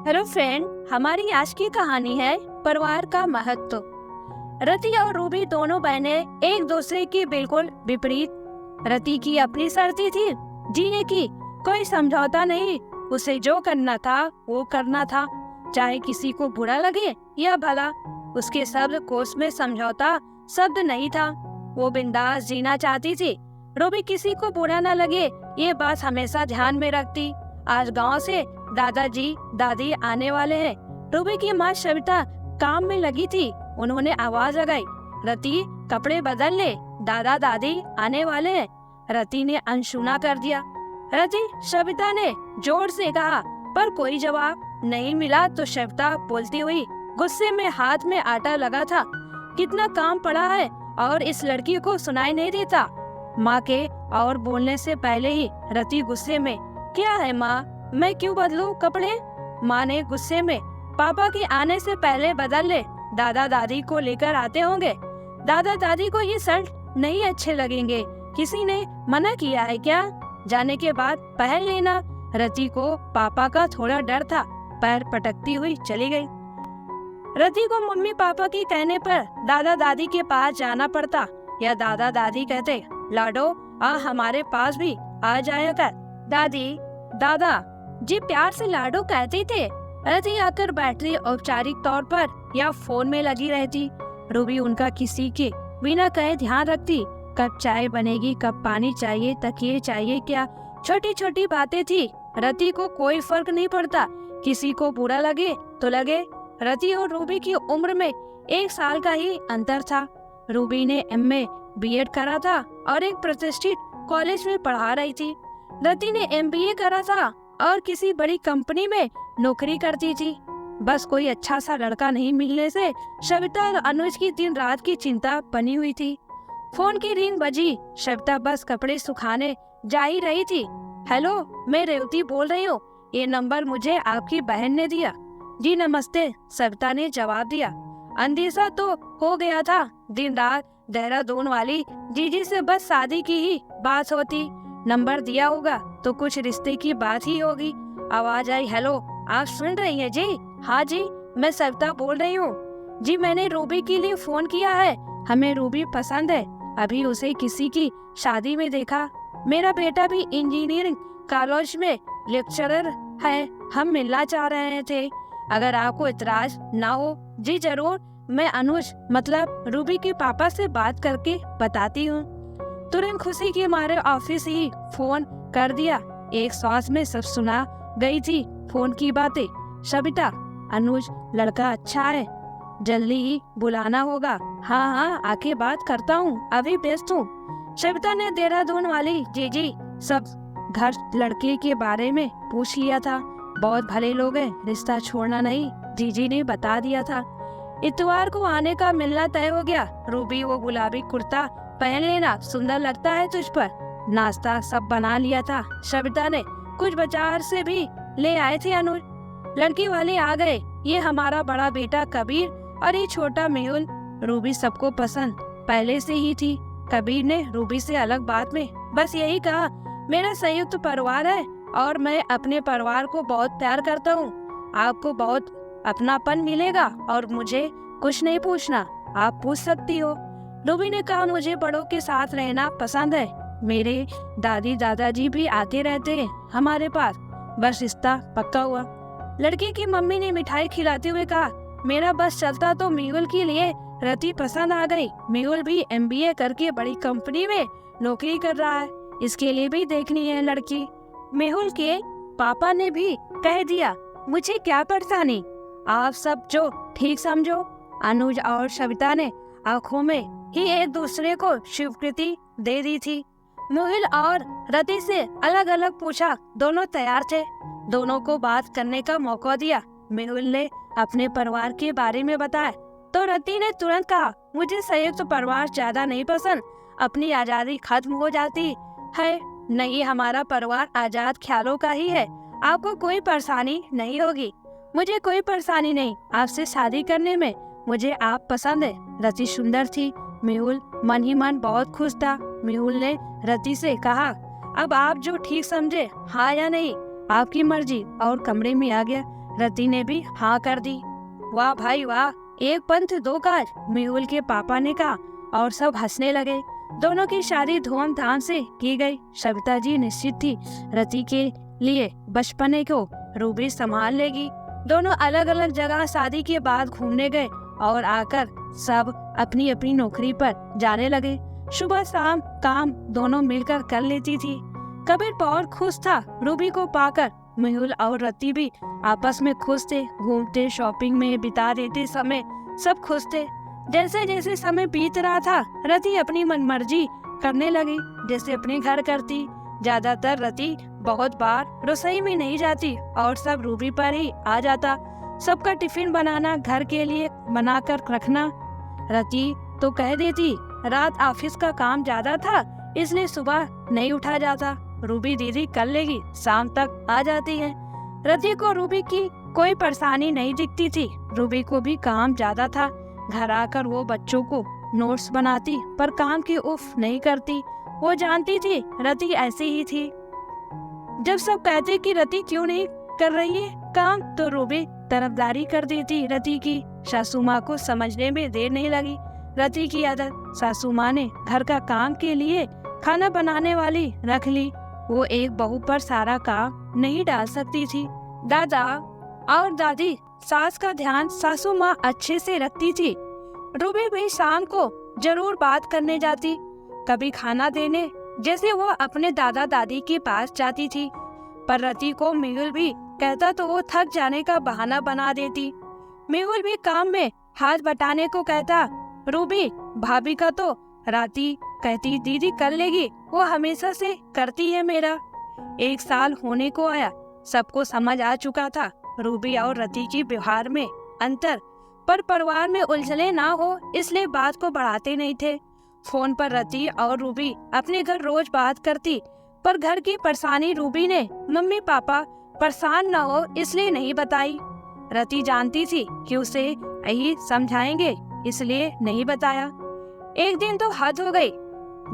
Hello friend, हमारी आज की कहानी है परिवार का महत्व। रति और रूबी दोनों बहनें एक दूसरे की बिल्कुल विपरीत। रति की अपनी शर्तें थी जीने की, कोई समझौता नहीं। उसे जो करना था वो करना था, चाहे किसी को बुरा लगे या भला। उसके शब्द कोश में समझौता शब्द नहीं था। वो बिंदास जीना चाहती थी। रूबी किसी को बुरा न लगे ये बात हमेशा ध्यान में रखती। आज गांव से दादाजी दादी आने वाले हैं। रूबी की माँ सविता काम में लगी थी। उन्होंने आवाज लगाई, रति कपड़े बदल ले, दादा दादी आने वाले हैं। रति ने अनसुना कर दिया। रति सविता ने जोर से कहा, पर कोई जवाब नहीं मिला तो सविता बोलती हुई, गुस्से में हाथ में आटा लगा था, कितना काम पड़ा है और इस लड़की को सुनाई नहीं देता। माँ के और बोलने से पहले ही रति गुस्से में, क्या है माँ, मैं क्यों बदलूं कपड़े? माँ ने गुस्से में, पापा के आने से पहले बदल ले, दादा दादी को लेकर आते होंगे। दादा दादी को ये शर्ट नहीं अच्छे लगेंगे, किसी ने मना किया है क्या? जाने के बाद पहन लेना। रति को पापा का थोड़ा डर था, पैर पटकती हुई चली गई। रति को मम्मी पापा के कहने पर दादा दादी के पास जाना पड़ता, या दादा दादी कहते, लाडो आ हमारे पास भी आ जाया कर। दादी दादा जी प्यार से लाडो कहते थे। रति आकर बैटरी औपचारिक तौर पर या फोन में लगी रहती। रूबी उनका किसी के बिना कहे ध्यान रखती, कब चाय बनेगी, कब पानी चाहिए, तकिए चाहिए क्या, छोटी छोटी बातें थी। रति को कोई फर्क नहीं पड़ता, किसी को बुरा लगे तो लगे। रति और रूबी की उम्र में 1 साल का ही अंतर था। रूबी ने MA B.Ed करा था और एक प्रतिष्ठित कॉलेज में पढ़ा रही थी। रति ने MBA करा था और किसी बड़ी कंपनी में नौकरी करती थी। बस कोई अच्छा सा लड़का नहीं मिलने से सविता और अनुज की दिन रात की चिंता बनी हुई थी। फोन की रिंग बजी। सविता बस कपड़े सुखाने जा ही रही थी। हेलो, मैं रेवती बोल रही हूँ, ये नंबर मुझे आपकी बहन ने दिया। जी नमस्ते, सविता ने जवाब दिया। अंदेशा तो हो गया था, दिन रात देहरादून वाली जीजी से बस शादी की ही बात होती। नंबर दिया होगा तो कुछ रिश्ते की बात ही होगी। आवाज आई, हेलो, आप सुन रही हैं जी? हाँ जी, मैं सविता बोल रही हूँ। जी मैंने रूबी के लिए फोन किया है, हमें रूबी पसंद है, अभी उसे किसी की शादी में देखा। मेरा बेटा भी इंजीनियरिंग कॉलेज में लेक्चरर है, हम मिलना चाह रहे थे, अगर आपको इतराज ना हो। जी जरूर, मैं अनुज मतलब रूबी के पापा से बात करके बताती हूँ। तुरंत खुशी के मारे ऑफिस ही फोन कर दिया। एक सांस में सब सुना गई थी फोन की बातें। सविता, अनुज लड़का अच्छा है, जल्दी ही बुलाना होगा। हाँ हाँ, आके बात करता हूँ, अभी व्यस्त हूँ। सविता ने देहरादून वाली जीजी सब घर लड़के के बारे में पूछ लिया था। बहुत भले लोग हैं, रिश्ता छोड़ना नहीं, जीजी ने बता दिया था। इतवार को आने का मिलना तय हो गया। रूबी वो गुलाबी कुर्ता पहन लेना, सुंदर लगता है तुझ पर। नाश्ता सब बना लिया था। सविता ने कुछ बाजार से भी ले आए थे अनुज। लड़की वाले आ गए, ये हमारा बड़ा बेटा कबीर और ये छोटा मेहुल। रूबी सबको पसंद पहले से ही थी। कबीर ने रूबी से अलग बात में बस यही कहा, मेरा संयुक्त परिवार है और मैं अपने परिवार को बहुत प्यार करता हूँ। आपको बहुत अपनापन मिलेगा और मुझे कुछ नहीं पूछना, आप पूछ सकती हो। रूबी ने कहा, मुझे बड़ों के साथ रहना पसंद है, मेरे दादी दादाजी भी आते रहते हैं हमारे पास, बस रिश्ता पक्का हुआ। लड़की की मम्मी ने मिठाई खिलाते हुए कहा, मेरा बस चलता तो मेहुल के लिए रति पसंद आ गई। मेहुल भी MBA करके बड़ी कंपनी में नौकरी कर रहा है, इसके लिए भी देखनी है लड़की। मेहुल के पापा ने भी कह दिया, मुझे क्या परेशानी, आप सब जो ठीक समझो। अनुज और सविता ने आंखों में ही एक दूसरे को स्वीकृति दे दी थी। मेहुल और रति से अलग अलग पूछा, दोनों तैयार थे। दोनों को बात करने का मौका दिया। मेहुल ने अपने परिवार के बारे में बताया तो रति ने तुरंत कहा, मुझे संयुक्त परिवार ज्यादा नहीं पसंद, अपनी आजादी खत्म हो जाती है। नहीं, हमारा परिवार आजाद ख्यालों का ही है, आपको कोई परेशानी नहीं होगी। मुझे कोई परेशानी नहीं आपसे शादी करने में, मुझे आप पसंद है। रति सुंदर थी, मेहुल मन ही मन बहुत खुश था। मेहुल ने रति से कहा, अब आप जो ठीक समझे, हाँ या नहीं, आपकी मर्जी, और कमरे में आ गया। रति ने भी हाँ कर दी। वाह भाई वाह, एक पंथ दो काज, मेहुल के पापा ने कहा और सब हंसने लगे। दोनों की शादी धूमधाम से की गई। सविता जी निश्चित थी रति के लिए बचपने को रूबी संभाल लेगी। दोनों अलग अलग जगह शादी के बाद घूमने गए और आकर सब अपनी अपनी नौकरी पर जाने लगे। सुबह शाम काम दोनों मिलकर कर लेती थी। कबीर बहुत खुश था रूबी को पाकर। मेहुल और रति भी आपस में खुश थे। घूमते, शॉपिंग में बिता देते समय सब खुश थे। जैसे जैसे समय बीत रहा था, रति अपनी मनमर्जी करने लगी, जैसे अपने घर करती। ज्यादातर रति बहुत बार रसोई में नहीं जाती और सब रूबी पर ही आ जाता। सबका टिफिन बनाना, घर के लिए बनाकर रखना। रति तो कह देती रात ऑफिस का काम ज्यादा था इसलिए सुबह नहीं उठा जाता, रूबी दीदी कर लेगी, शाम तक आ जाती है। रति को रूबी की कोई परेशानी नहीं दिखती थी। रूबी को भी काम ज्यादा था। घर आकर वो बच्चों को नोट्स बनाती पर काम की उफ नहीं करती। वो जानती थी रति ऐसी ही थी। जब सब कहते कि रति क्यों नहीं कर रही है काम, तो रूबी तरफदारी कर देती रति की। सासू माँ को समझने में देर नहीं लगी रति की आदत। सासू माँ ने घर का काम के लिए खाना बनाने वाली रख ली। वो एक बहू पर सारा काम नहीं डाल सकती थी। दादा और दादी सास का ध्यान सासू माँ अच्छे से रखती थी। रूबी भी शाम को जरूर बात करने जाती, कभी खाना देने, जैसे वो अपने दादा दादी के पास जाती थी। पर रति को मेहुल भी कहता तो वो थक जाने का बहाना बना देती। मेहुल भी काम में हाथ बटाने को कहता। रूबी भाभी का तो राती कहती दीदी कर लेगी, वो हमेशा से करती है मेरा। 1 साल होने को आया, सबको समझ आ चुका था रूबी और रति की व्यवहार में अंतर, पर परिवार में उलझने ना हो इसलिए बात को बढ़ाते नहीं थे। फोन पर रति और रूबी अपने घर रोज बात करती, पर घर की परेशानी रूबी ने मम्मी पापा परेशान न हो इसलिए नहीं बताई। रति जानती थी कि उसे यही समझाएंगे इसलिए नहीं बताया। एक दिन तो हद हो गई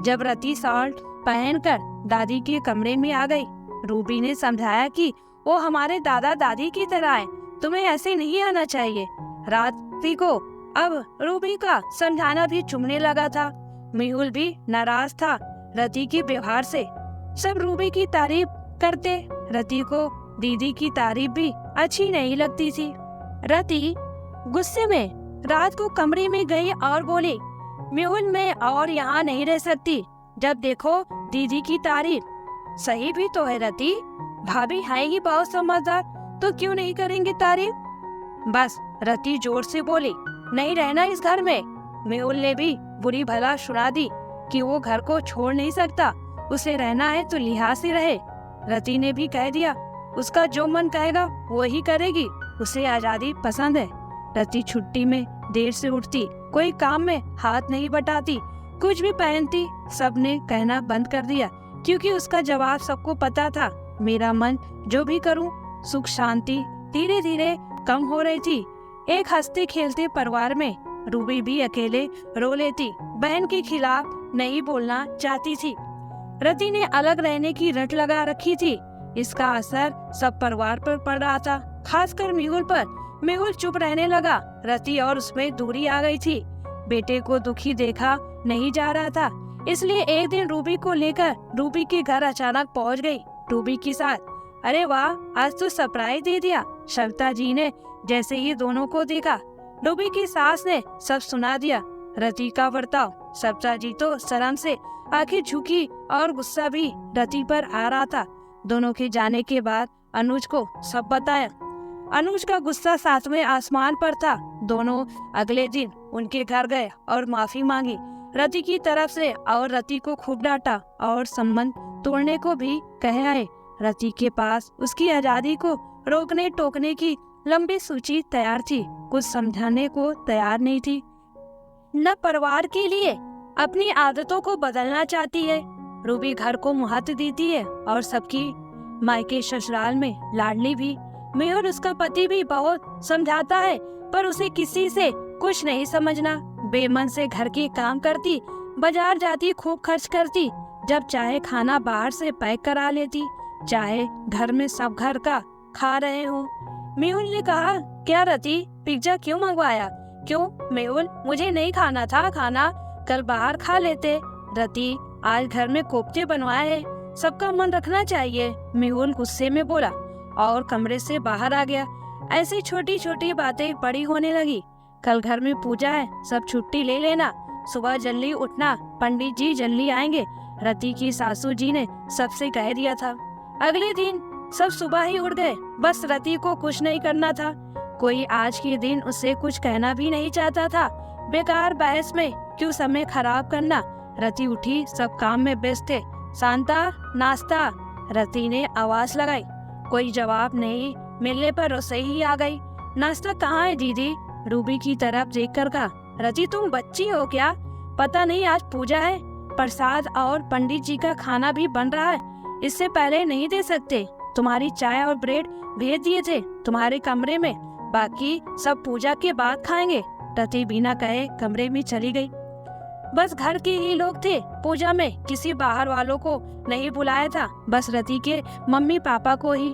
जब रति शॉर्ट पहनकर दादी के कमरे में आ गई। रूबी ने समझाया कि वो हमारे दादा दादी की तरह है, तुम्हें ऐसे नहीं आना चाहिए। रति को अब रूबी का समझाना भी चुभने लगा था। मेहुल भी नाराज था रति के व्यवहार से। सब रूबी की तारीफ करते, रति को दीदी की तारीफ भी अच्छी नहीं लगती थी। रति गुस्से में रात को कमरे में गई और बोली, मेहुल मैं और यहाँ नहीं रह सकती। जब देखो दीदी की तारीफ। सही भी तो है रति, भाभी है ही बहुत समझदार, तो क्यों नहीं करेंगे तारीफ। बस रति जोर से बोली, नहीं रहना इस घर में। मेहुल ने भी बुरी भला सुना दी कि वो घर को छोड़ नहीं सकता, उसे रहना है तो लिहाज से रहे। रति ने भी कह दिया उसका जो मन कहेगा वो ही करेगी, उसे आजादी पसंद है। रति छुट्टी में देर से उठती, कोई काम में हाथ नहीं बटाती, कुछ भी पहनती। सबने कहना बंद कर दिया क्योंकि उसका जवाब सबको पता था, मेरा मन जो भी करूं। सुख शांति धीरे धीरे कम हो रही थी। एक हंसते खेलते परिवार में रूबी भी अकेले रो लेती, बहन के खिलाफ नहीं बोलना चाहती थी। रति ने अलग रहने की रट लगा रखी थी। इसका असर सब परिवार पर पड़ रहा था, खासकर मेहुल पर। मेहुल चुप रहने लगा, रति और उसमें दूरी आ गई थी। बेटे को दुखी देखा नहीं जा रहा था, इसलिए एक दिन रूबी को लेकर रूबी के घर अचानक पहुंच गई रूबी के साथ। अरे वाह, आज तो सरप्राइज दे दिया। सविता जी ने जैसे ही दोनों को देखा, रूबी की सास ने सब सुना दिया रति का बर्ताव। सविता जी तो शर्म से आंखें झुकी और गुस्सा भी रति पर आ रहा था। दोनों के जाने के बाद अनुज को सब बताया। अनुज का गुस्सा 7वें आसमान पर था। दोनों अगले दिन उनके घर गए और माफी मांगी रति की तरफ से, और रति को खूब डांटा और संबंध तोड़ने को भी कहे आए। रति के पास उसकी आजादी को रोकने टोकने की लंबी सूची तैयार थी, कुछ समझाने को तैयार नहीं थी। न परिवार के लिए अपनी आदतों को बदलना चाहती है। रूबी घर को महत्व देती है और सबकी मायके ससुराल में लाडली भी। मेहुल उसका पति भी बहुत समझाता है, पर उसे किसी से कुछ नहीं समझना। बेमन से घर के काम करती, बाजार जाती, खूब खर्च करती। जब चाहे खाना बाहर से पैक करा लेती, चाहे घर में सब घर का खा रहे हो। मेहुल ने कहा, क्या रति, पिज्जा क्यों मंगवाया? क्यों मेहुल, मुझे नहीं खाना था खाना, कल बाहर खा लेते। रति, आज घर में कोफ्ते बनवाए हैं, सबका मन रखना चाहिए। मेहुल गुस्से में बोला और कमरे से बाहर आ गया। ऐसी छोटी छोटी बातें बड़ी होने लगी। कल घर में पूजा है, सब छुट्टी ले लेना, सुबह जल्दी उठना, पंडित जी जल्दी आएंगे, रति की सासू जी ने सबसे कह दिया था। अगले दिन सब सुबह ही उठ गए। बस रति को कुछ नहीं करना था। कोई आज के दिन उसे कुछ कहना भी नहीं चाहता था। बेकार बहस में क्यों समय खराब करना। रति उठी, सब काम में व्यस्त थे। शांता, नाश्ता। रति ने आवाज लगाई, कोई जवाब नहीं मिलने पर रसोई ही आ गई। नाश्ता कहाँ है दीदी? रूबी की तरफ देखकर कहा। रति, तुम बच्ची हो क्या? पता नहीं आज पूजा है, प्रसाद और पंडित जी का खाना भी बन रहा है, इससे पहले नहीं दे सकते। तुम्हारी चाय और ब्रेड भेज दिए थे तुम्हारे कमरे में, बाकी सब पूजा के बाद खाएंगे। रति बिना कहे कमरे में चली गई। बस घर के ही लोग थे पूजा में, किसी बाहर वालों को नहीं बुलाया था, बस रति के मम्मी पापा को ही।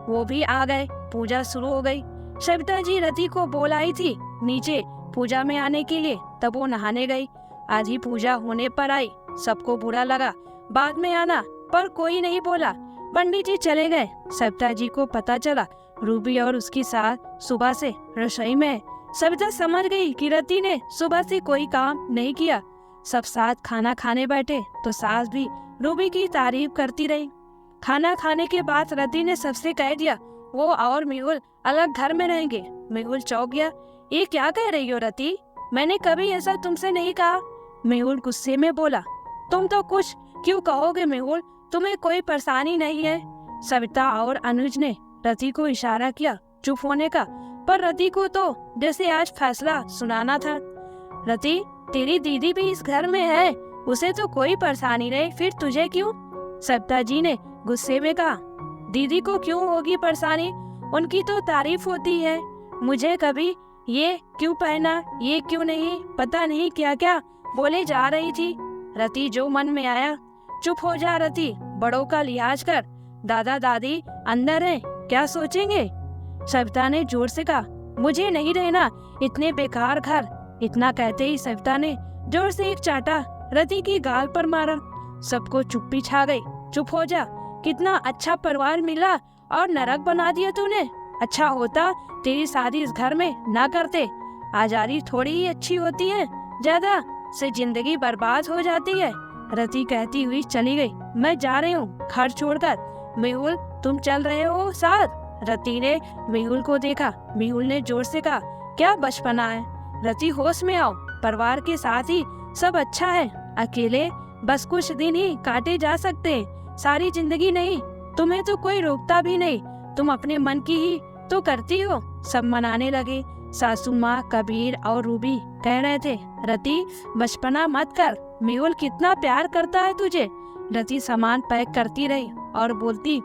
वो भी आ गए। पूजा शुरू हो गई। सविता जी रति को बोलाई थी नीचे पूजा में आने के लिए, तब वो नहाने गई। आधी पूजा होने पर आई। सबको बुरा लगा, बाद में आना, पर कोई नहीं बोला। पंडित जी चले गए। सविता जी को पता चला रूबी और उसकी सास सुबह से रसोई में है। सविता समझ गई कि रति ने सुबह से कोई काम नहीं किया। सब साथ खाना खाने बैठे तो सास भी रूबी की तारीफ करती रही। खाना खाने के बाद रति ने सबसे कह दिया वो और मेहुल अलग घर में रहेंगे। मेहुल चौंक गया। ये क्या कह रही हो रति? मैंने कभी ऐसा तुमसे नहीं कहा। मेहुल गुस्से में बोला, तुम तो कुछ क्यों कहोगे मेहुल, तुम्हें कोई परेशानी नहीं है। सविता और अनुज ने रति को इशारा किया चुप होने का, पर रति को तो जैसे आज फैसला सुनाना था। रति, तेरी दीदी भी इस घर में है, उसे तो कोई परेशानी नहीं, फिर तुझे क्यों? सविता जी ने गुस्से में कहा। दीदी को क्यों होगी परेशानी, उनकी तो तारीफ होती है। मुझे कभी ये क्यों पहना, ये क्यों नहीं, पता नहीं क्या क्या बोले जा रही थी। रति, जो मन में आया। चुप हो जा रति, बड़ों का लिहाज कर। दादा दादी अंदर हैं, क्या सोचेंगे? सविता ने जोर से कहा, मुझे नहीं रहना इतने बेकार घर। इतना कहते ही सविता ने जोर से एक चाटा रति की गाल पर मारा। सबको चुप्पी छा गई। चुप हो जा, कितना अच्छा परिवार मिला और नरक बना दिया तूने। अच्छा होता तेरी शादी इस घर में ना करते। आजादी थोड़ी ही अच्छी होती है, ज्यादा से जिंदगी बर्बाद हो जाती है। रति कहती हुई चली गई। मैं जा रही हूँ घर छोड़कर। मेहुल, तुम चल रहे हो साथ? रति ने मेहुल को देखा। मेहुल ने जोर से कहा, क्या बचपना है रति, होश में आओ। परिवार के साथ ही सब अच्छा है, अकेले बस कुछ दिन ही काटे जा सकते हैं, सारी जिंदगी नहीं। तुम्हें तो कोई रोकता भी नहीं, तुम अपने मन की ही तो करती हो। सब मनाने लगे। सासू माँ, कबीर और रूबी कह रहे थे, रति बचपना मत कर, मेहुल कितना प्यार करता है तुझे। रति सामान पैक करती रही और बोलती,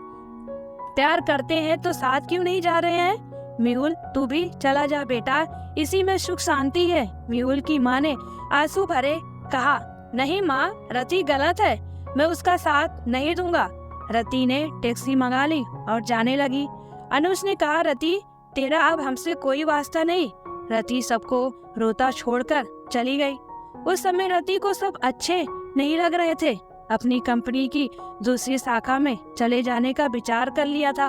प्यार करते हैं तो साथ क्यों नहीं जा रहे हैं? मेहुल, तू भी चला जा बेटा, इसी में सुख शांति है। मेहुल की माँ ने आंसू भरे कहा, नहीं माँ, रति गलत है, मैं उसका साथ नहीं दूंगा। रति ने टैक्सी मंगा ली और जाने लगी। अनुज ने कहा, रति तेरा अब हमसे कोई वास्ता नहीं। रति सबको रोता छोड़कर चली गई। उस समय रति को सब अच्छे नहीं लग रहे थे। अपनी कंपनी की दूसरी शाखा में चले जाने का विचार कर लिया था।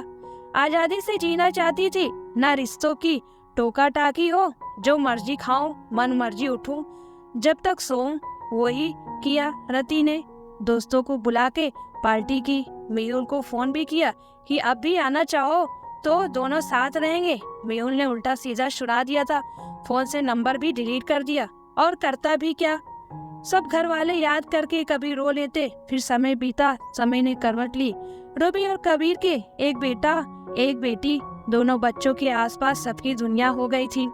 आजादी से जीना चाहती थी, ना रिश्तों की टोका टाकी हो, जो मर्जी खाऊं, मन मर्जी उठूं, जब तक सोऊं। वही किया रति ने। दोस्तों को बुला के पार्टी की। मेहुल को फोन भी किया कि अब भी आना चाहो तो दोनों साथ रहेंगे। मेहुल ने उल्टा सीधा सुना दिया था। फोन से नंबर भी डिलीट कर दिया, और करता भी क्या। सब घर वाले याद करके कभी रो लेते। फिर समय बीता, समय ने करवट ली। रूबी और कबीर के एक बेटा एक बेटी, दोनों बच्चों के आसपास सबकी दुनिया हो गई थी।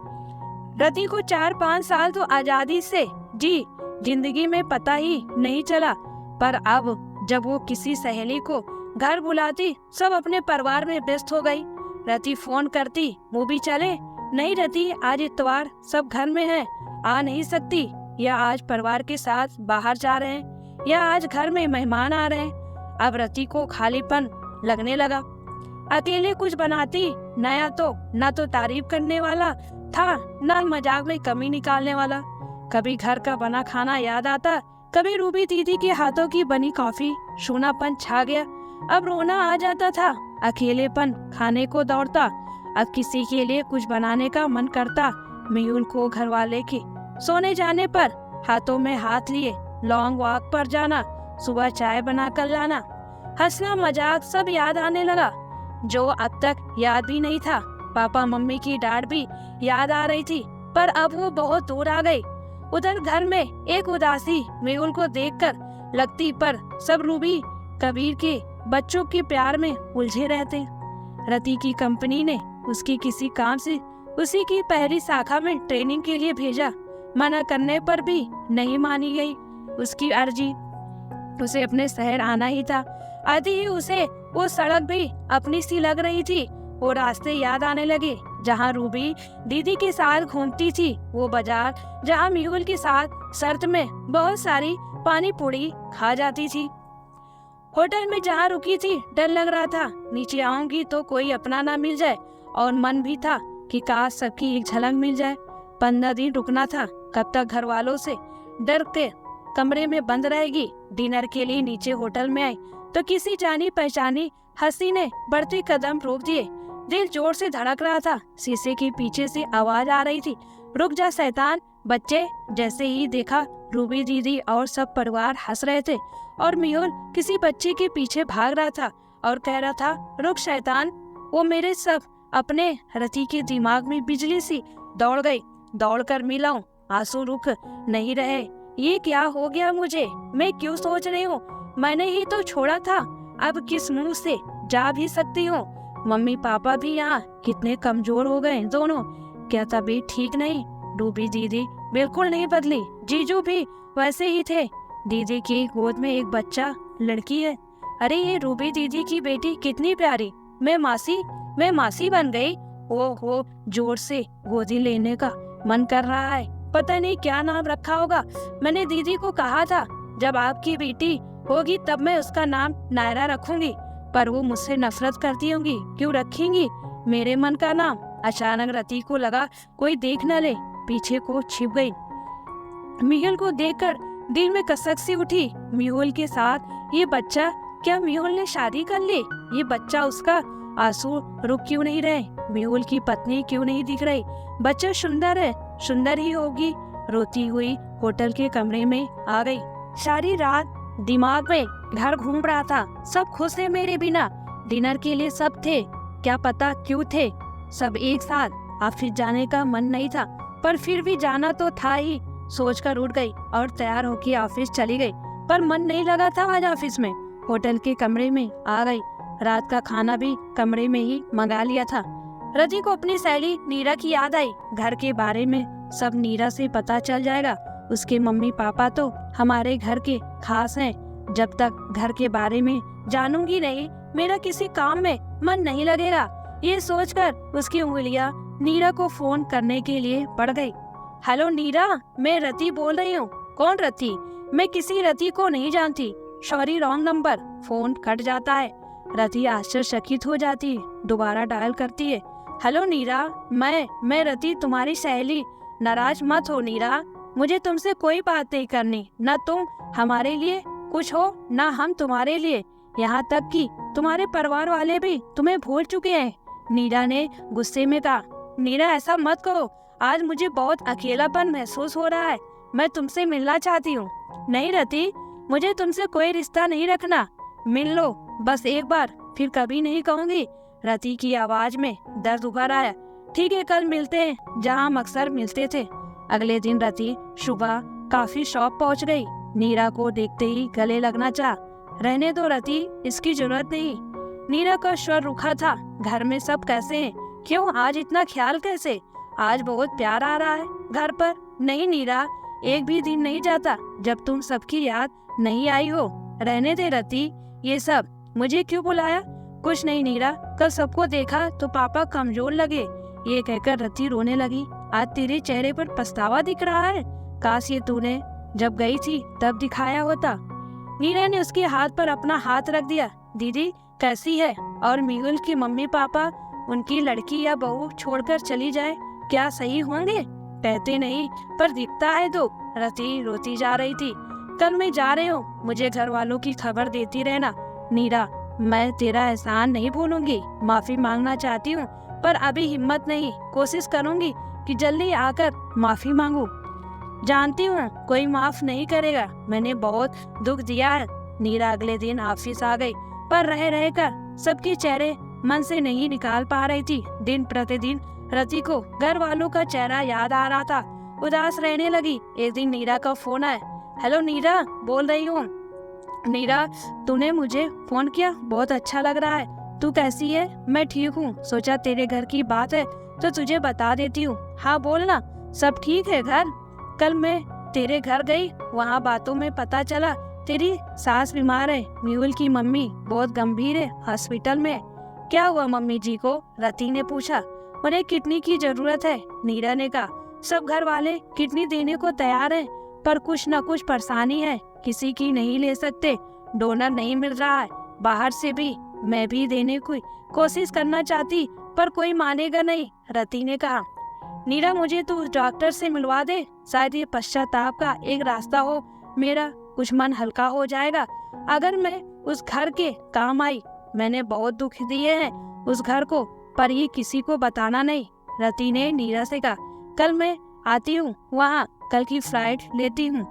रति को 4-5 साल तो आजादी से जी जिंदगी में पता ही नहीं चला, पर अब जब वो किसी सहेली को घर बुलाती, सब अपने परिवार में व्यस्त हो गई। रति फोन करती, मूवी चले? नहीं रति, आज इतवार, सब घर में है, आ नहीं सकती। या आज परिवार के साथ बाहर जा रहे हैं, या आज घर में मेहमान आ रहे हैं। अब रति को खालीपन लगने लगा। अकेले कुछ बनाती, नया तो न तो तारीफ करने वाला था, न मजाक में कमी निकालने वाला। कभी घर का बना खाना याद आता, कभी रूबी दीदी के हाथों की बनी कॉफी। सूनापन छा गया, अब रोना आ जाता था। अकेलेपन खाने को दौड़ता, अब किसी के लिए कुछ बनाने का मन करता। मेहुल को घर वाले के सोने जाने पर हाथों में हाथ लिए लॉन्ग वॉक पर जाना, सुबह चाय बना कर लाना, हंसना मजाक सब याद आने लगा, जो अब तक याद भी नहीं था। पापा मम्मी की डांट भी याद आ रही थी, पर अब वो बहुत दूर आ गई। उधर घर में एक उदासी मेहुल को देखकर लगती, पर सब रूबी कबीर के बच्चों के प्यार में उलझे रहते। रति की कंपनी ने उसकी किसी काम से उसी की पहली शाखा में ट्रेनिंग के लिए भेजा। मना करने पर भी नहीं मानी गई उसकी अर्जी। उसे अपने शहर आना ही था। आधी ही उसे वो सड़क भी अपनी सी लग रही थी। वो रास्ते याद आने लगे जहाँ रूबी दीदी के साथ घूमती थी, वो बाजार जहाँ मेहुल के साथ शर्त में बहुत सारी पानी पूरी खा जाती थी, होटल में जहाँ रुकी थी डर लग रहा था नीचे आऊंगी तो कोई अपना ना मिल जाए, और मन भी था कि काश सबकी एक झलक मिल जाए। 15 दिन रुकना था, कब तक घर वालों से डर के कमरे में बंद रहेगी। डिनर के लिए नीचे होटल में आई तो किसी जानी पहचानी हंसी ने बढ़ते कदम रोक दिए। दिल जोर से धड़क रहा था। शीशे के पीछे से आवाज आ रही थी, रुक जा शैतान। बच्चे जैसे ही देखा, रूबी दीदी और सब परिवार हंस रहे थे और मेहुल किसी बच्चे के पीछे भाग रहा था और कह रहा था, रुक शैतान। वो मेरे सब अपने रति के दिमाग में बिजली सी दौड़ गई। दौड़कर मिलाऊं, आंसू रुक नहीं रहे। ये क्या हो गया मुझे? मैं क्यों सोच रही हूँ मैंने ही तो छोड़ा था, अब किस मुंह से जा भी सकती हूँ? मम्मी पापा भी यहाँ कितने कमजोर हो गए दोनों, क्या तबीयत ठीक नहीं? रूबी दीदी बिल्कुल नहीं बदली, जीजू भी वैसे ही थे। दीदी की गोद में एक बच्चा लड़की है। अरे ये रूबी दीदी की बेटी कितनी प्यारी। मैं मासी बन गई। ओहो, जोर से गोदी लेने का मन कर रहा है। पता नहीं क्या नाम रखा होगा। मैंने दीदी को कहा था जब आपकी बेटी होगी तब मैं उसका नाम नायरा रखूंगी, पर वो मुझसे नफरत करती होंगी। क्यों रखेंगी मेरे मन का नाम? अचानक रति को लगा कोई देख न ले, पीछे को छिप गई। मेहुल को देखकर दिल में कसक सी उठी। मेहुल के साथ ये बच्चा, क्या मेहुल ने शादी कर ली? ये बच्चा उसका? आंसू रुक क्यों नहीं रहे? मेहुल की पत्नी क्यों नहीं दिख रही? बच्चा सुंदर है, सुंदर ही होगी। रोती हुई होटल के कमरे में आ गई। सारी रात दिमाग में घर घूम रहा था, सब खुश है मेरे बिना। डिनर के लिए सब थे, क्या पता क्यों थे सब एक साथ। ऑफिस जाने का मन नहीं था, पर फिर भी जाना तो था ही। सोचकर उठ गई और तैयार होकर ऑफिस चली गई, पर मन नहीं लगा था आज ऑफिस में। होटल के कमरे में आ गई। रात का खाना भी कमरे में ही मंगा लिया था। रति को अपनी सहेली नीरा की याद आई। घर के बारे में सब नीरा से पता चल जाएगा। उसके मम्मी पापा तो हमारे घर के खास हैं। जब तक घर के बारे में जानूंगी नहीं, मेरा किसी काम में मन नहीं लगेगा। ये सोचकर उसकी उंगलियां नीरा को फोन करने के लिए पड़ गई। हेलो नीरा, मैं रति बोल रही हूँ। कौन रति? मैं किसी रति को नहीं जानती। Sorry, wrong number. Phone cut जाता है। रति आश्चर्यचकित हो जाती है, दोबारा डायल करती है। हेलो नीरा, मैं रति, तुम्हारी सहेली। नाराज मत हो नीरा, मुझे तुमसे कोई बात नहीं करनी। न तुम हमारे लिए कुछ हो, न हम तुम्हारे लिए। यहाँ तक कि तुम्हारे परिवार वाले भी तुम्हें भूल चुके हैं। नीरा ने गुस्से में कहा। नीरा, ऐसा मत करो, आज मुझे बहुत अकेलापन महसूस हो रहा है। मैं तुमसे मिलना चाहती हूँ। नहीं रति, मुझे तुमसे कोई रिश्ता नहीं रखना। मिल लो बस एक बार, फिर कभी नहीं कहूँगी। रति की आवाज में दर्द उभर आया। ठीक है, कल मिलते हैं जहाँ हम अक्सर मिलते थे। अगले दिन रति सुबह काफी शॉप पहुँच गई। नीरा को देखते ही गले लगना चाहा। रहने दो रति, इसकी जरूरत नहीं। नीरा का स्वर रुखा था। घर में सब कैसे हैं? क्यों आज इतना ख्याल कैसे? आज बहुत प्यार आ रहा है घर पर। नहीं नीरा, एक भी दिन नहीं जाता जब तुम सबकी याद नहीं आई हो। रहने दे रति ये सब। मुझे क्यों बुलाया? कुछ नहीं नीरा, कल सबको देखा तो पापा कमजोर लगे। ये कहकर रति रोने लगी। आज तेरे चेहरे पर पछतावा दिख रहा है। काश ये तूने जब गई थी तब दिखाया होता। नीरा ने उसके हाथ पर अपना हाथ रख दिया। दीदी, कैसी है, और मेहुल की मम्मी पापा उनकी लड़की या बहू छोड़कर चली जाए, क्या सही होंगे? कहते नहीं, पर दिखता है तो। रति रोती जा रही थी। कल मैं जा रही हूँ, मुझे घर वालों की खबर देती रहना। नीरा, मैं तेरा एहसान नहीं भूलूंगी। माफी मांगना चाहती हूँ, पर अभी हिम्मत नहीं। कोशिश करूंगी कि जल्दी आकर माफी मांगू। जानती हूँ कोई माफ नहीं करेगा, मैंने बहुत दुख दिया है। नीरा अगले दिन ऑफिस आ गई, पर रह रहकर सबके चेहरे मन से नहीं निकाल पा रही थी। दिन प्रतिदिन रति को घर वालों का चेहरा याद आ रहा था, उदास रहने लगी। एक दिन नीरा का फोन आया। हेलो नीरा, बोल रही हूँ। नीरा, तूने मुझे फोन किया, बहुत अच्छा लग रहा है। तू कैसी है? मैं ठीक हूँ, सोचा तेरे घर की बात है तो तुझे बता देती हूँ। हाँ बोलना, सब ठीक है घर? कल मैं तेरे घर गई, वहाँ बातों में पता चला तेरी सास बीमार है। मेहुल की मम्मी बहुत गंभीर है, हॉस्पिटल में है। क्या हुआ मम्मी जी को? रति ने पूछा। उन्हें किडनी की जरूरत है, नीरा ने कहा। सब घर वाले किडनी देने को तैयार हैं, पर कुछ न कुछ परेशानी है, किसी की नहीं ले सकते। डोनर नहीं मिल रहा है बाहर से भी। मैं भी देने की कोशिश करना चाहती, पर कोई मानेगा नहीं, रति ने कहा। नीरा, मुझे तो उस डॉक्टर से मिलवा दे, शायद ये पश्चाताप का एक रास्ता हो। मेरा कुछ मन हल्का हो जाएगा अगर मैं उस घर के काम आई। मैंने बहुत दुख दिए हैं उस घर को, पर ये किसी को बताना नहीं। रति ने नीरा से कहा। कल मैं आती हूँ वहाँ, कल की फ्लाइट लेती हूँ।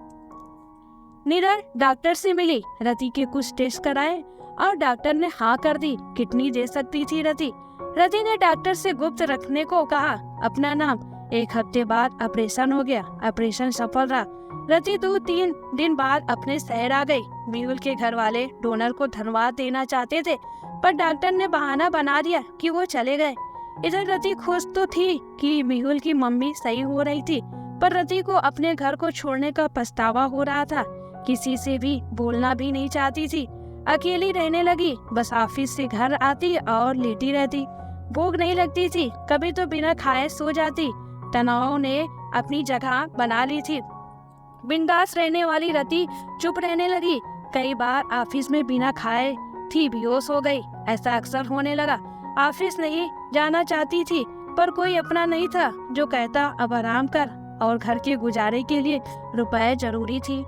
नीरा डॉक्टर से मिली, रति के कुछ टेस्ट कराए और डॉक्टर ने हाँ कर दी, किडनी दे सकती थी रति। रति ने डॉक्टर से गुप्त रखने को कहा अपना नाम। 1 हफ्ते बाद ऑपरेशन हो गया, ऑपरेशन सफल रहा। रति 2-3 दिन बाद अपने शहर आ गई। मेहुल के घर वाले डोनर को धन्यवाद देना चाहते थे, पर डॉक्टर ने बहाना बना दिया कि वो चले गए। इधर रति खुश तो थी कि मेहुल की मम्मी सही हो रही थी, पर रति को अपने घर को छोड़ने का पछतावा हो रहा था। किसी से भी बोलना भी नहीं चाहती थी, अकेली रहने लगी। बस ऑफिस से घर आती और लेटी रहती, भूख नहीं लगती थी, कभी तो बिना खाए सो जाती। तनाव ने अपनी जगह बना ली थी। बिंदास रहने वाली रति चुप रहने लगी। कई बार ऑफिस में बिना खाए थी बेहोश हो गई, ऐसा अक्सर होने लगा। ऑफिस नहीं जाना चाहती थी, पर कोई अपना नहीं था जो कहता अब आराम कर, और घर के गुजारे के लिए रुपए जरूरी थी।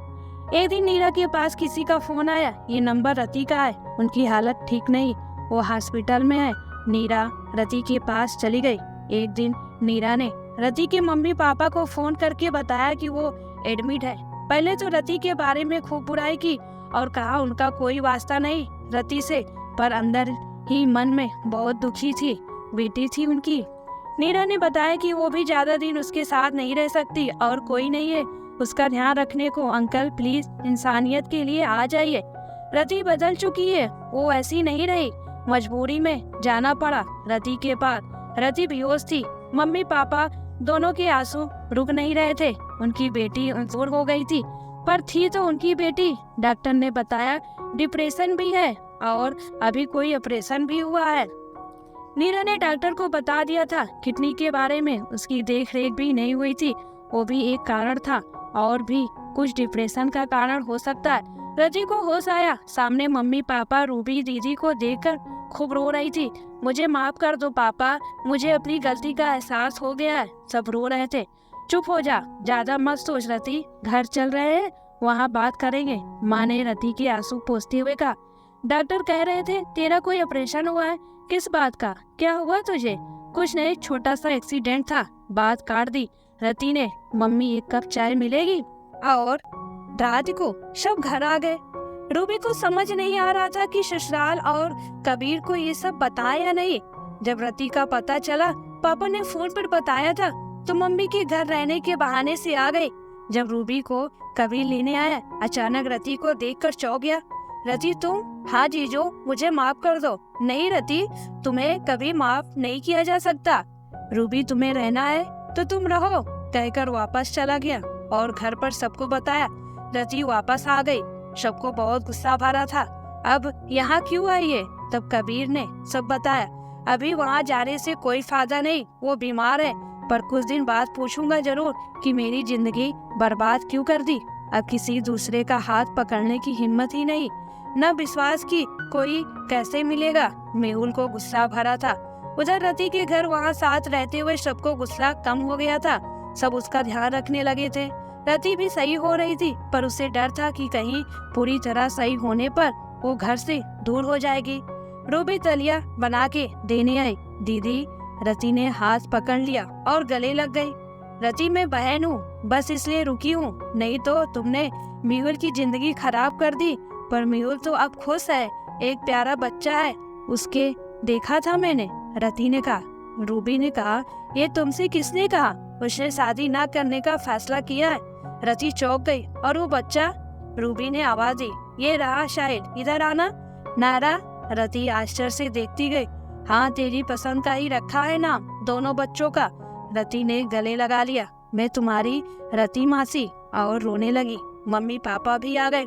एक दिन नीरा के पास किसी का फोन आया। ये नंबर रति का है, उनकी हालत ठीक नहीं, वो हॉस्पिटल में है। नीरा रति के पास चली गई। एक दिन नीरा ने रति के मम्मी पापा को फोन करके बताया कि वो एडमिट है। पहले तो रति के बारे में खूब बुराई की और कहा उनका कोई वास्ता नहीं रति से, पर अंदर ही मन में बहुत दुखी थी। बेटी थी उनकी। नीरा ने बताया कि वो भी ज्यादा दिन उसके साथ नहीं रह सकती और कोई नहीं है उसका ध्यान रखने को। अंकल प्लीज इंसानियत के लिए आ जाइए। रति बदल चुकी है, वो ऐसी नहीं रही। मजबूरी में जाना पड़ा रति के पास। रति बेहोश थी, मम्मी पापा दोनों के आंसू रुक नहीं रहे थे। उनकी बेटी अंकुर हो गई थी, पर थी तो उनकी बेटी। डॉक्टर ने बताया डिप्रेशन भी है और अभी कोई ऑपरेशन भी हुआ है। नीरा ने डॉक्टर को बता दिया था किडनी के बारे में, उसकी देख रेख भी नहीं हुई थी, वो भी एक कारण था, और भी कुछ डिप्रेशन का कारण हो सकता है। रति को होश आया, सामने मम्मी पापा रूबी दीदी को देखकर खूब रो रही थी। मुझे माफ कर दो पापा, मुझे अपनी गलती का एहसास हो गया है। सब रो रहे थे। चुप हो जा, ज्यादा मत सोच रति, घर चल रहे हैं, वहाँ बात करेंगे। माँ ने रति के आंसू पोंछते हुए कहा। डॉक्टर कह रहे थे तेरा कोई ऑपरेशन हुआ है, किस बात का? क्या हुआ तुझे? कुछ नहीं, छोटा सा एक्सीडेंट था। बात काट दी रति ने। मम्मी 1 कप चाय मिलेगी? और रात को सब घर आ गए। रूबी को समझ नहीं आ रहा था कि ससुराल और कबीर को ये सब बताया या नहीं। जब रति का पता चला, पापा ने फोन पर बताया था तो मम्मी के घर रहने के बहाने से आ गई। जब रूबी को कबीर लेने आया, अचानक रति को देखकर चौंक गया। रति तुम? हाँ जीजू, मुझे माफ कर दो। नहीं रति, तुम्हें कभी माफ नहीं किया जा सकता। रूबी तुम्हें रहना है तो तुम रहो, कहकर वापस चला गया और घर पर सबको बताया। रति वापस आ गई, सबको बहुत गुस्सा भरा था। अब यहाँ क्यों आई है? तब कबीर ने सब बताया। अभी वहाँ जाने से कोई फायदा नहीं, वो बीमार है, पर कुछ दिन बाद पूछूंगा जरूर कि मेरी जिंदगी बर्बाद क्यों कर दी। अब किसी दूसरे का हाथ पकड़ने की हिम्मत ही नहीं। न विश्वास की कोई कैसे मिलेगा। मेहुल को गुस्सा भरा था। उधर रति के घर वहाँ साथ रहते हुए सबको गुस्सा कम हो गया था। सब उसका ध्यान रखने लगे थे। रति भी सही हो रही थी, पर उसे डर था कि कहीं पूरी तरह सही होने पर वो घर से दूर हो जाएगी। रूबी दलिया बना के देने आई। दीदी, रति ने हाथ पकड़ लिया और गले लग गई। रति, मैं बहन हूँ, बस इसलिए रुकी हूँ, नहीं तो तुमने मेहुल की जिंदगी खराब कर दी। पर मेहुल तो अब खुश है, एक प्यारा बच्चा है, उसके देखा था मैंने, रति ने कहा। रूबी ने कहा, ये तुमसे किसने कहा? उसने शादी ना करने का फैसला किया है। रति चौंक गई। और वो बच्चा? रूबी ने आवाज दी, ये रहा शायद, इधर आना। नारा? रति आश्चर्य से देखती गई। हाँ, तेरी पसंद का ही रखा है नाम, दोनों बच्चों का। रति ने गले लगा लिया। मैं तुम्हारी रति मासी। और रोने लगी। मम्मी पापा भी आ गए।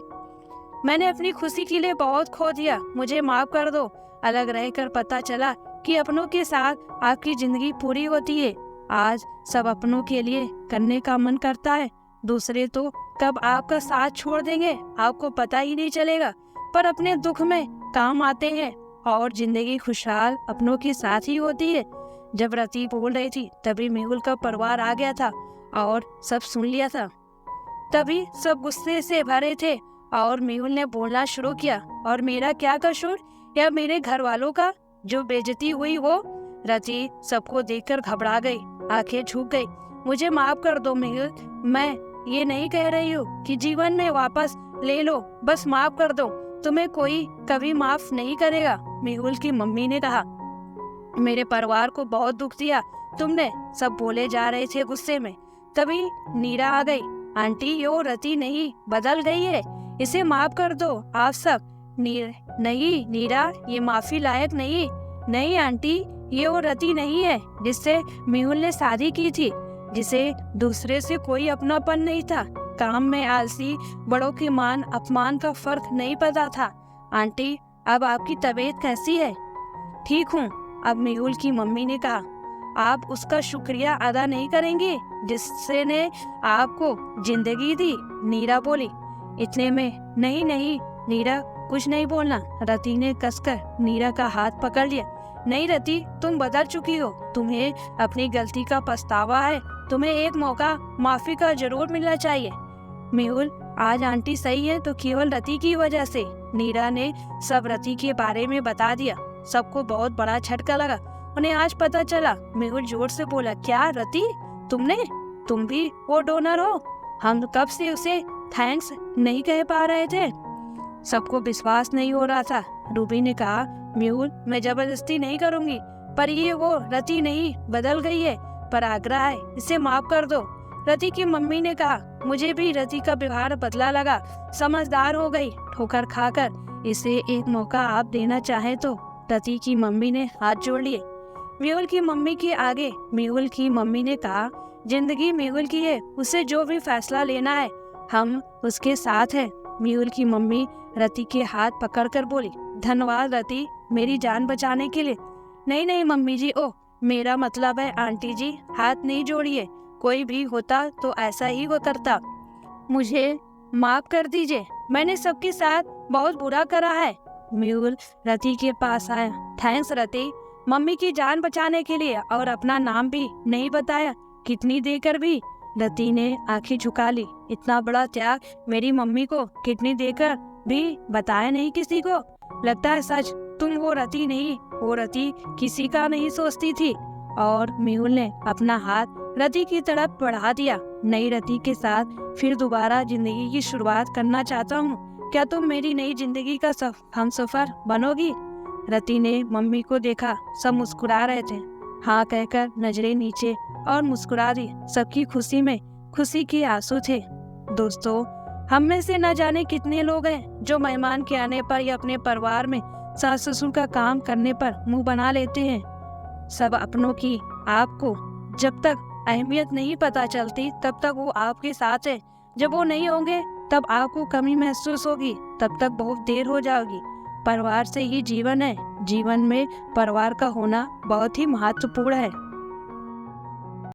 मैंने अपनी खुशी के लिए बहुत खो दिया, मुझे माफ कर दो। अलग रहकर पता चला कि अपनों के साथ आपकी जिंदगी पूरी होती है। आज सब अपनों के लिए करने का मन करता है, दूसरे तो कब आपका साथ छोड़ देंगे आपको पता ही नहीं चलेगा। पर अपने दुख में काम आते हैं और जिंदगी खुशहाल अपनों के साथ ही होती है। जब रति बोल रही थी तभी मेहुल का परिवार आ गया था और सब सुन लिया था। तभी सब गुस्से से भरे थे और मेहुल ने बोलना शुरू किया, और मेरा क्या कसूर, या मेरे घर वालों का जो बेइज्जती हुई वो? रति सबको देखकर घबरा गई, आंखें झुक गई। मुझे माफ कर दो मेहुल, मैं ये नहीं कह रही हूँ कि जीवन में वापस ले लो, बस माफ कर दो, तुम्हें कोई कभी माफ नहीं करेगा। मेहुल की मम्मी ने कहा, मेरे परिवार को बहुत दुख दिया तुमने, सब बोले जा रहे थे गुस्से में। तभी नीरा आ गई। आंटी, यो रति नहीं, बदल गई है, इसे माफ कर दो आप सब। नहीं नीरा, ये माफी लायक नहीं। नहीं आंटी, ये वो रति नहीं है जिससे मेहुल ने शादी की थी, जिसे दूसरे से कोई अपनापन नहीं था, काम में आलसी, बड़ों के मान अपमान का फर्क नहीं पता था। आंटी, अब आपकी तबीयत कैसी है? ठीक हूँ, अब मेहुल की मम्मी ने कहा। आप उसका शुक्रिया अदा नहीं करेंगे जिससे ने आपको जिंदगी दी, नीरा बोली। इतने में नहीं नीरा, कुछ नहीं बोलना। रति ने कसकर नीरा का हाथ पकड़ लिया। नहीं रति, तुम बदल चुकी हो, तुम्हें अपनी गलती का पछतावा है, तुम्हें एक मौका माफी का जरूर मिलना चाहिए। मेहुल, आज आंटी सही है तो केवल रति की वजह से। नीरा ने सब रति के बारे में बता दिया। सबको बहुत बड़ा झटका लगा। उन्हें आज पता चला। मेहुल जोर से बोला, क्या रति, तुम भी वो डोनर हो? हम कब से उसे थैंक्स नहीं कह पा रहे थे। सबको विश्वास नहीं हो रहा था। रूबी ने कहा, मेहुल, मैं जबरदस्ती नहीं करूंगी, पर ये वो रति नहीं, बदल गई है, पर आग्रह है, इसे माफ कर दो। रति की मम्मी ने कहा, मुझे भी रति का व्यवहार बदला लगा, समझदार हो गई, ठोकर खाकर, इसे एक मौका आप देना चाहे तो। रति की मम्मी ने हाथ जोड़ लिए। मेहुल की मम्मी के आगे मेहुल की मम्मी ने कहा, जिंदगी मेहुल की है, उसे जो भी फैसला लेना है हम उसके साथ हैं। मेहुल की मम्मी रति के हाथ पकड़कर बोली, धन्यवाद रति, मेरी जान बचाने के लिए। नहीं मम्मी जी, ओ मेरा मतलब है आंटी जी, हाथ नहीं जोड़िए, कोई भी होता तो ऐसा ही वो करता। मुझे माफ कर दीजिए, मैंने सबके साथ बहुत बुरा करा है। मेहुल रति के पास आया। थैंक्स रति, मम्मी की जान बचाने के लिए, और अपना नाम भी नहीं बताया, किडनी देकर भी। रति ने आंखें झुका ली। इतना बड़ा त्याग मेरी मम्मी को किडनी देकर भी बताया नहीं किसी को। लगता है सच तुम वो रति नहीं, वो रति किसी का नहीं सोचती थी। और मेहुल ने अपना हाथ रति की तरफ बढ़ा दिया। नई रति के साथ फिर दोबारा जिंदगी की शुरुआत करना चाहता हूँ, क्या तुम मेरी नई जिंदगी का हमसफर बनोगी? रति ने मम्मी को देखा। सब मुस्कुरा रहे थे। हाँ कहकर नजरें नीचे और मुस्कुरा दी। सबकी खुशी में खुशी के आंसू थे। दोस्तों, हम में से न जाने कितने लोग हैं जो मेहमान के आने पर या अपने परिवार में सास ससुर का काम करने पर मुंह बना लेते हैं। सब अपनों की आपको जब तक अहमियत नहीं पता चलती तब तक वो आपके साथ है। जब वो नहीं होंगे तब आपको कमी महसूस होगी, तब तक बहुत देर हो जाएगी। परिवार से ही जीवन है। जीवन में परिवार का होना बहुत ही महत्वपूर्ण है।